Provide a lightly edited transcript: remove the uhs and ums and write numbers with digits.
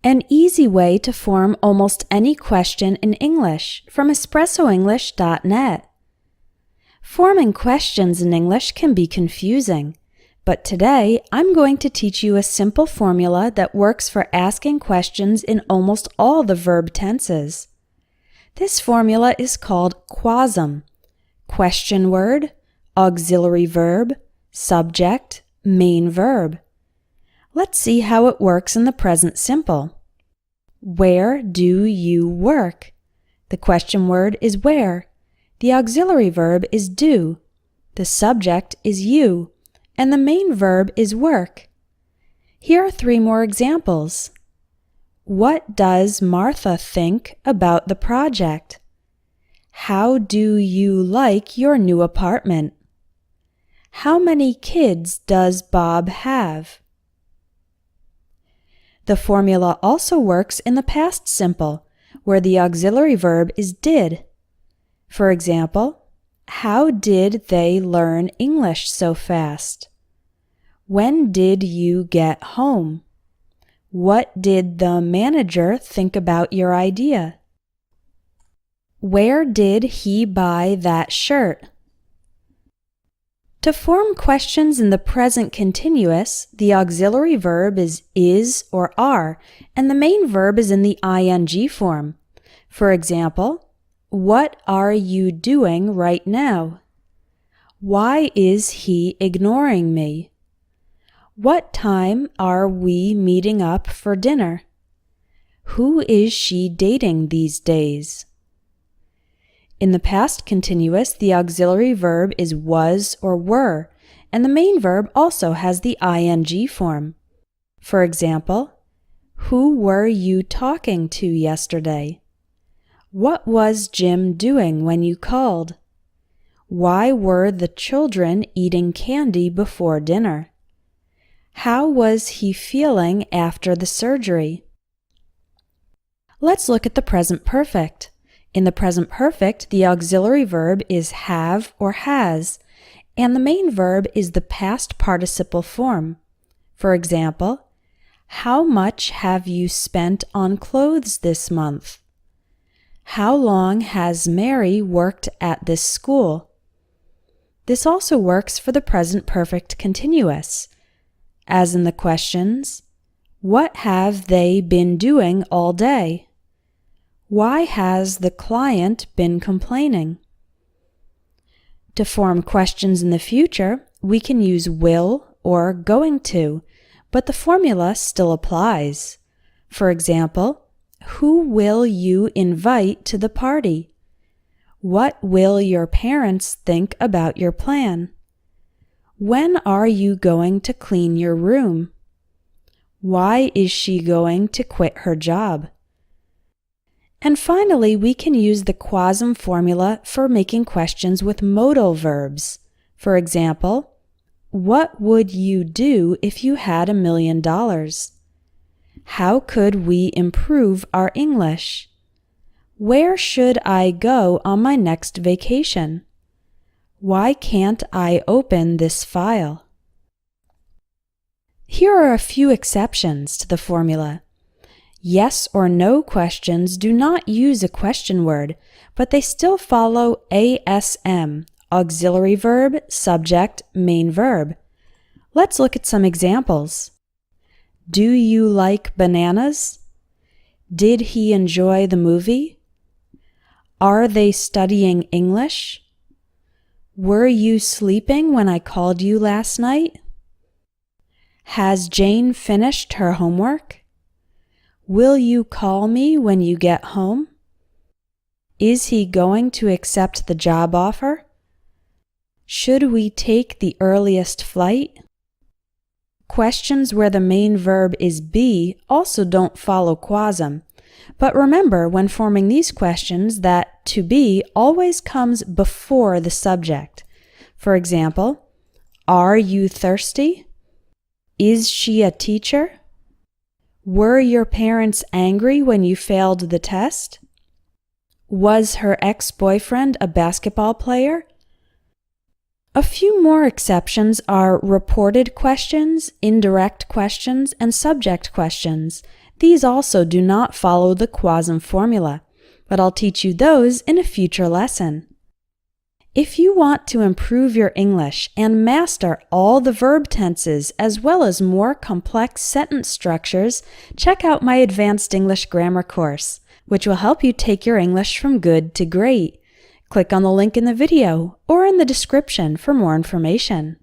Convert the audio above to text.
An easy way to form almost any question in English from espressoenglish.net. Forming questions in English can be confusing, but today I'm going to teach you a simple formula that works for asking questions in almost all the verb tenses. This formula is called QASM: question word, auxiliary verb, subject, main verb. Let's see how it works in the present simple. Where do you work? The question word is where. The auxiliary verb is do. The subject is you. And the main verb is work. Here are 3 more examples. What does Martha think about the project? How do you like your new apartment? How many kids does Bob have? The formula also works in the past simple, where the auxiliary verb is did. For example, how did they learn English so fast? When did you get home? What did the manager think about your idea? Where did he buy that shirt? To form questions in the present continuous, the auxiliary verb is or are, and the main verb is in the ing form. For example, what are you doing right now? Why is he ignoring me? What time are we meeting up for dinner? Who is she dating these days? In the past continuous, the auxiliary verb is was or were, and the main verb also has the ing form. For example, who were you talking to yesterday? What was Jim doing when you called? Why were the children eating candy before dinner? How was he feeling after the surgery? Let's look at the present perfect. In the present perfect, the auxiliary verb is have or has, and the main verb is the past participle form. For example, how much have you spent on clothes this month? How long has Mary worked at this school? This also works for the present perfect continuous. As in the questions, what have they been doing all day? Why has the client been complaining? To form questions in the future, we can use will or going to, but the formula still applies. For example, who will you invite to the party? What will your parents think about your plan? When are you going to clean your room? Why is she going to quit her job? And finally, we can use the QASM formula for making questions with modal verbs. For example, what would you do if you had $1 million? How could we improve our English? Where should I go on my next vacation? Why can't I open this file? Here are a few exceptions to the formula. Yes or no questions do not use a question word, but they still follow ASM, auxiliary verb, subject, main verb. Let's look at some examples. Do you like bananas? Did he enjoy the movie? Are they studying English? Were you sleeping when I called you last night? Has Jane finished her homework? Will you call me when you get home? Is he going to accept the job offer? Should we take the earliest flight? Questions where the main verb is be also don't follow QASM. But remember when forming these questions that to be always comes before the subject. For example, are you thirsty? Is she a teacher? Were your parents angry when you failed the test? Was her ex-boyfriend a basketball player? A few more exceptions are reported questions, indirect questions, and subject questions. These also do not follow the Quasm formula, but I'll teach you those in a future lesson. If you want to improve your English and master all the verb tenses as well as more complex sentence structures, check out my Advanced English Grammar course, which will help you take your English from good to great. Click on the link in the video or in the description for more information.